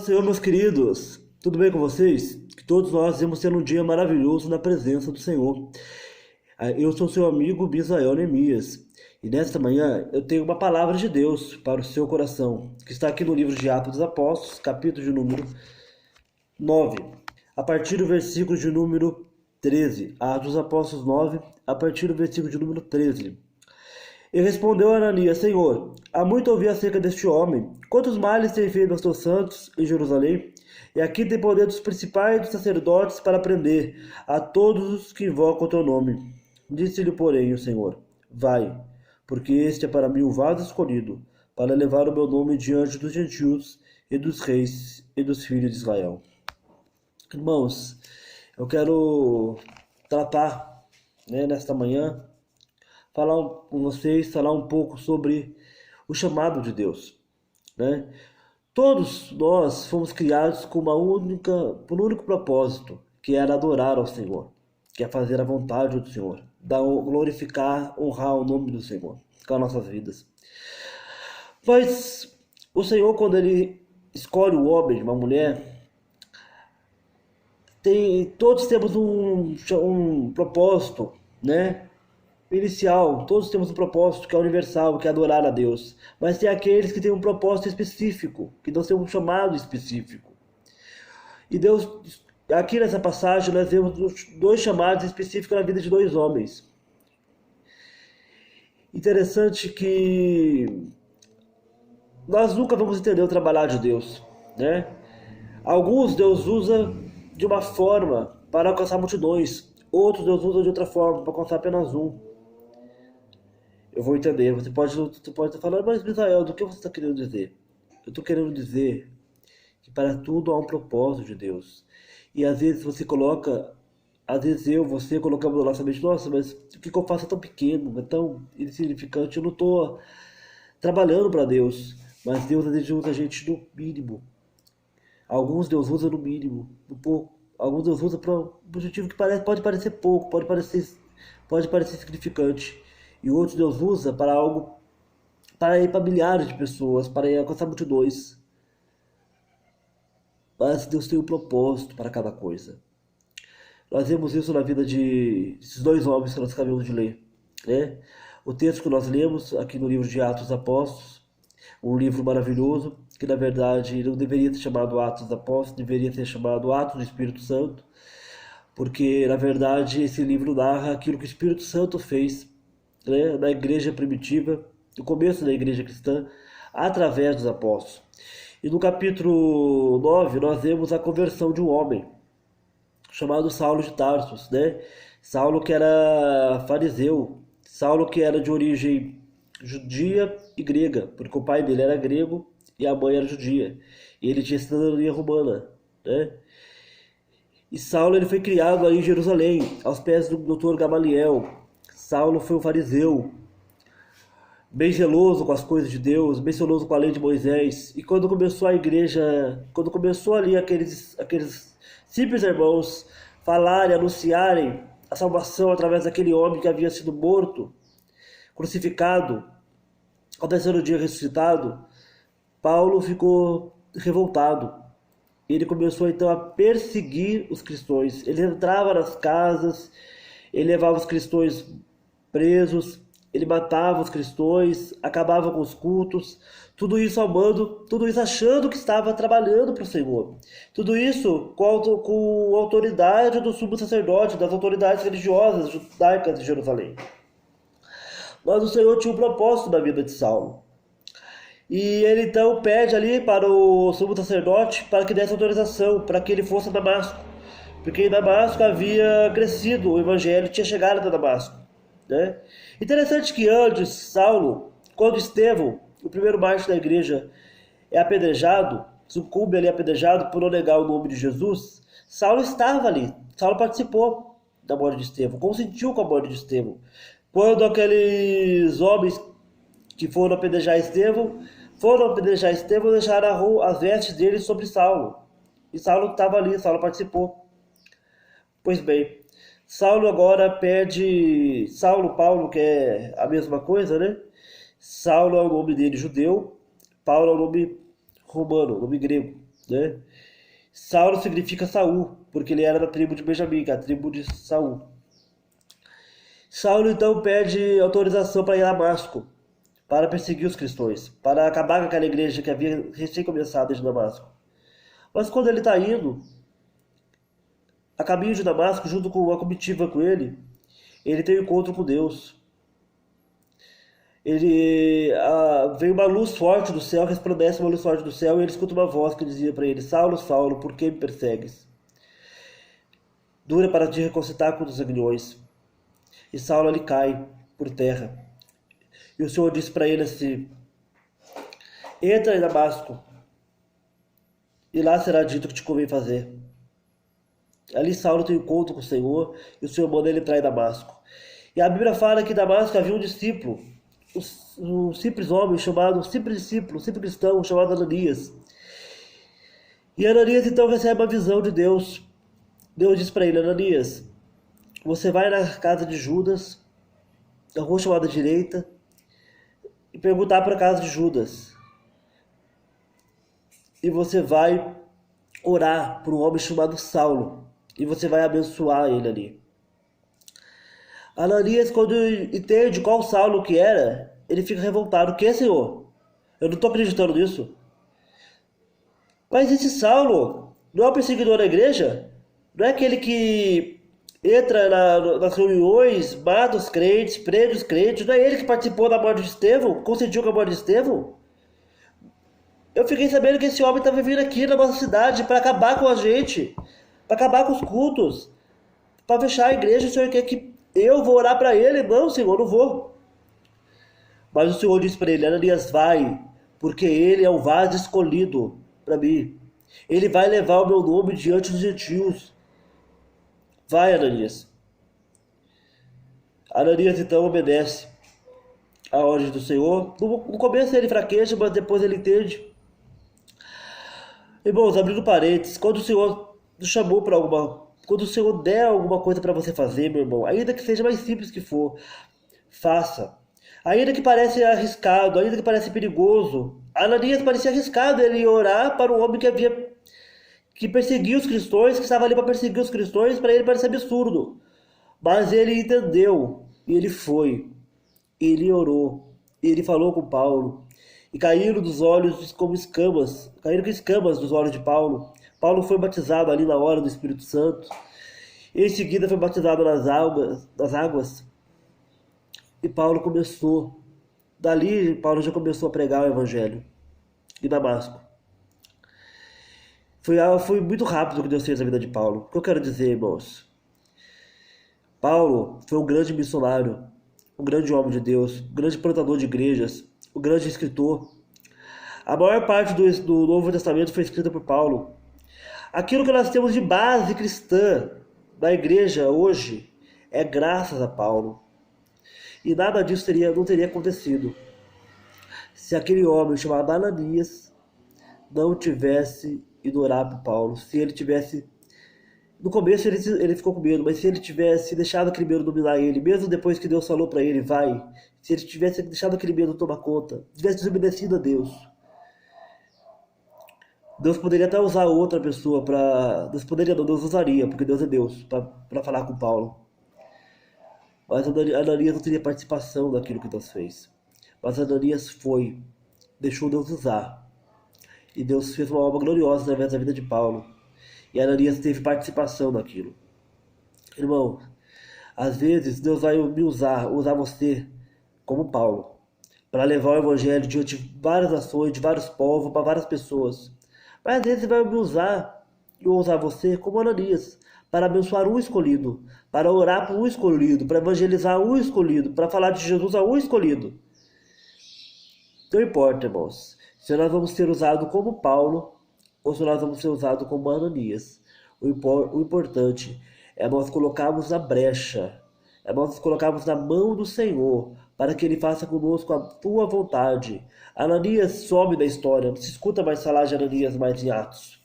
do Senhor, meus queridos. Tudo bem com vocês? Que todos nós vamos ter um dia maravilhoso na presença do Senhor. Eu sou seu amigo Bisael Neemias. E nesta manhã eu tenho uma palavra de Deus para o seu coração, que está aqui no livro de Atos dos Apóstolos, capítulo de número 9, a partir do versículo de número 13. Atos dos Apóstolos 9, a partir do versículo de número 13. E respondeu Ananias: Senhor, há muito ouvi acerca deste homem. Quantos males tem feito aos teus santos em Jerusalém? E aqui tem poder dos principais dos sacerdotes para prender a todos os que invocam o teu nome. Disse-lhe, porém, o Senhor: Vai, porque este é para mim o vaso escolhido, para levar o meu nome diante dos gentios e dos reis e dos filhos de Israel. Irmãos, eu quero tratar, nesta manhã, falar com vocês, falar um pouco sobre o chamado de Deus, né? Todos nós fomos criados com por um único propósito, que era adorar ao Senhor, que é fazer a vontade do Senhor, glorificar, honrar o nome do Senhor com as nossas vidas. Mas o Senhor, quando Ele escolhe um homem, uma mulher, todos temos um propósito, né? Inicial, todos temos um propósito que é universal, que é adorar a Deus. Mas tem aqueles que têm um propósito específico, que não têm um chamado específico. E Deus, aqui nessa passagem, nós vemos dois chamados específicos na vida de dois homens. Interessante que nós nunca vamos entender o trabalhar de Deus, né? Alguns Deus usa de uma forma para alcançar multidões, outros Deus usa de outra forma para alcançar apenas um. Eu vou entender. Você pode estar falando, mas Misael, do que você está querendo dizer? Eu estou querendo dizer que para tudo há um propósito de Deus. E às vezes você colocamos na nossa mente: nossa, mas o que eu faço é tão pequeno, é tão insignificante, eu não estou trabalhando para Deus. Mas Deus às vezes usa a gente no mínimo. Alguns Deus usa no mínimo, no pouco. Alguns Deus usa para um objetivo que pode parecer pouco, pode parecer significante. E outros Deus usa para algo, para ir para milhares de pessoas, para ir alcançar multidões. Mas Deus tem um propósito para cada coisa. Nós vemos isso na vida desses dois homens que nós acabamos de ler, né? O texto que nós lemos aqui no livro de Atos dos Apóstolos, um livro maravilhoso, que na verdade não deveria ser chamado Atos dos Apóstolos, deveria ser chamado Atos do Espírito Santo, porque na verdade esse livro narra aquilo que o Espírito Santo fez, né, na igreja primitiva, no começo da igreja cristã, através dos apóstolos. E no capítulo 9 nós vemos a conversão de um homem chamado Saulo de Tarso, né? Saulo que era fariseu, Saulo que era de origem judia e grega, porque o pai dele era grego e a mãe era judia, e ele tinha cidadania romana, né? E Saulo ele foi criado ali em Jerusalém, aos pés do doutor Gamaliel. Saulo foi um fariseu, bem zeloso com as coisas de Deus, bem zeloso com a lei de Moisés. E quando começou a igreja, quando começou ali aqueles simples irmãos falarem, anunciarem a salvação através daquele homem que havia sido morto, crucificado, ao terceiro dia ressuscitado, Paulo ficou revoltado. Ele começou então a perseguir os cristãos. Ele entrava nas casas, ele levava os cristãos presos, ele matava os cristãos, acabava com os cultos, tudo isso achando que estava trabalhando para o Senhor. Tudo isso com a autoridade do sumo sacerdote, das autoridades religiosas judaicas de Jerusalém. Mas o Senhor tinha um propósito na vida de Saulo. E ele então pede ali para o sumo sacerdote para que desse autorização, para que ele fosse a Damasco. Porque em Damasco havia crescido o evangelho, tinha chegado até Damasco, né? Interessante que antes, Saulo, quando Estevão, o primeiro mártir da igreja, é apedrejado, sucumbe ali apedrejado por não negar o nome de Jesus, Saulo estava ali, Saulo participou da morte de Estevão, consentiu com a morte de Estevão. Quando aqueles homens que foram apedrejar Estevão, deixaram as vestes dele sobre Saulo. E Saulo estava ali, Saulo participou. Pois bem, Paulo, que é a mesma coisa, né? Saulo é o nome dele judeu, Paulo é o nome romano, nome grego. né? Saulo significa Saul, porque ele era da tribo de Benjamim, que é a tribo de Saul. Saulo então pede autorização para ir a Damasco, para perseguir os cristãos, para acabar com aquela igreja que havia recém começado de Damasco. Mas quando ele está indo a caminho de Damasco, junto com uma comitiva com ele tem um encontro com Deus. Veio uma luz forte do céu, resplandece uma luz forte do céu, e ele escuta uma voz que dizia para ele: Saulo, Saulo, por que me persegues? Dura para te reconcitar com os aguilhões. E Saulo ali cai por terra. E o Senhor disse para ele assim: entra em Damasco, e lá será dito o que te convém fazer. Ali Saulo tem um encontro com o Senhor, e o Senhor manda ele entrar em Damasco. E a Bíblia fala que em Damasco havia um discípulo, um simples homem chamado, um simples discípulo, um simples cristão chamado Ananias. E Ananias então recebe uma visão de Deus. Deus diz para ele: Ananias, você vai na casa de Judas, na rua chamada direita, e perguntar para a casa de Judas. E você vai orar por um homem chamado Saulo. E você vai abençoar ele ali. Ananias, quando entende qual Saulo que era, ele fica revoltado. O que, Senhor? Eu não estou acreditando nisso. Mas esse Saulo não é o perseguidor da igreja? Não é aquele que entra nas reuniões, mata os crentes, prende os crentes? Não é ele que participou da morte de Estevão? Consentiu com a morte de Estevão? Eu fiquei sabendo que esse homem estava vindo aqui na nossa cidade para acabar com a gente, para acabar com os cultos, para fechar a igreja. O Senhor quer que eu vou orar para ele? Não, Senhor, não vou. Mas o Senhor disse para ele: Ananias, vai, porque ele é um vaso escolhido para mim. Ele vai levar o meu nome diante dos gentios. Vai, Ananias. Ananias então obedece a ordem do Senhor. No começo ele fraqueja, mas depois ele entende. Irmãos, abrindo parênteses, quando o Senhor nos chamou para quando o Senhor der alguma coisa para você fazer, meu irmão, ainda que seja mais simples que for, faça. Ainda que pareça arriscado, ainda que pareça perigoso. Ananias parecia arriscado ele orar para um homem que perseguia os cristãos, que estava ali para perseguir os cristãos, para ele parecia absurdo. Mas ele entendeu, e ele foi, e ele orou, e ele falou com Paulo, e caíram dos olhos como escamas, caíram com escamas dos olhos de Paulo. Paulo foi batizado ali na hora do Espírito Santo, e em seguida foi batizado nas águas, e Paulo começou, dali Paulo já começou a pregar o Evangelho, em Damasco. Foi muito rápido o que Deus fez na vida de Paulo. O que eu quero dizer, irmãos? Paulo foi um grande missionário, um grande homem de Deus, um grande plantador de igrejas, um grande escritor. A maior parte do Novo Testamento foi escrita por Paulo. Aquilo que nós temos de base cristã na igreja hoje é graças a Paulo. E nada disso não teria acontecido se aquele homem chamado Ananias não tivesse ido orar para Paulo. Se ele tivesse... No começo ele ficou com medo, mas se ele tivesse deixado aquele medo dominar ele, mesmo depois que Deus falou para ele, vai, se ele tivesse deixado aquele medo tomar conta, tivesse desobedecido a Deus, Deus poderia até usar outra pessoa para... Deus usaria, porque Deus é Deus, para falar com Paulo. Mas Ananias não teria participação naquilo que Deus fez. Mas Ananias foi, deixou Deus usar. E Deus fez uma obra gloriosa através da vida de Paulo. E Ananias teve participação naquilo. Irmão, às vezes Deus vai me usar você como Paulo, para levar o evangelho diante de várias nações, de vários povos, para várias pessoas. Mas às vezes Ele vai me usar, e usar você como Ananias, para abençoar um escolhido, para orar por um escolhido, para evangelizar um escolhido, para falar de Jesus a um escolhido. Não importa, irmãos, se nós vamos ser usados como Paulo ou se nós vamos ser usados como Ananias. O importante é nós colocarmos na brecha, é nós nos colocarmos na mão do Senhor, para que Ele faça conosco a tua vontade. Ananias some da história, não se escuta mais falar de Ananias mais em Atos.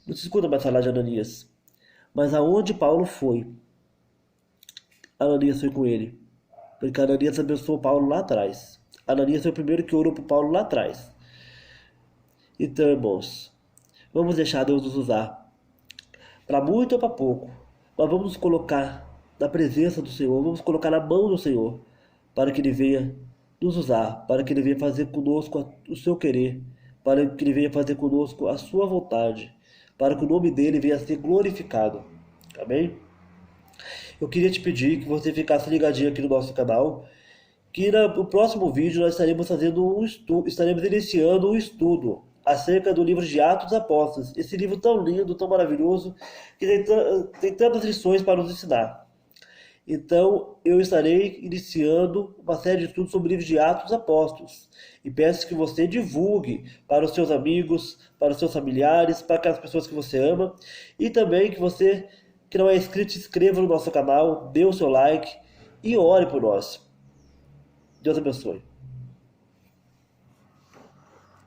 Não se escuta mais falar de Ananias. Mas aonde Paulo foi, Ananias foi com ele. Porque Ananias abençoou Paulo lá atrás. Ananias foi o primeiro que orou por Paulo lá atrás. Então, irmãos, Vamos deixar Deus nos usar, para muito ou para pouco, mas vamos nos colocar na presença do Senhor, vamos colocar na mão do Senhor, para que Ele venha nos usar, para que Ele venha fazer conosco o seu querer, para que Ele venha fazer conosco a sua vontade, para que o nome dEle venha a ser glorificado. Amém? Eu queria te pedir que você ficasse ligadinho aqui no nosso canal, que no próximo vídeo nós estaremos fazendo estaremos iniciando um estudo acerca do livro de Atos dos Apóstolos, esse livro tão lindo, tão maravilhoso, que tem tantas lições para nos ensinar. Então, eu estarei iniciando uma série de estudos sobre o livro de Atos dos Apóstolos. E peço que você divulgue para os seus amigos, para os seus familiares, para aquelas pessoas que você ama. E também que você, que não é inscrito, se inscreva no nosso canal, dê o seu like e ore por nós. Deus abençoe.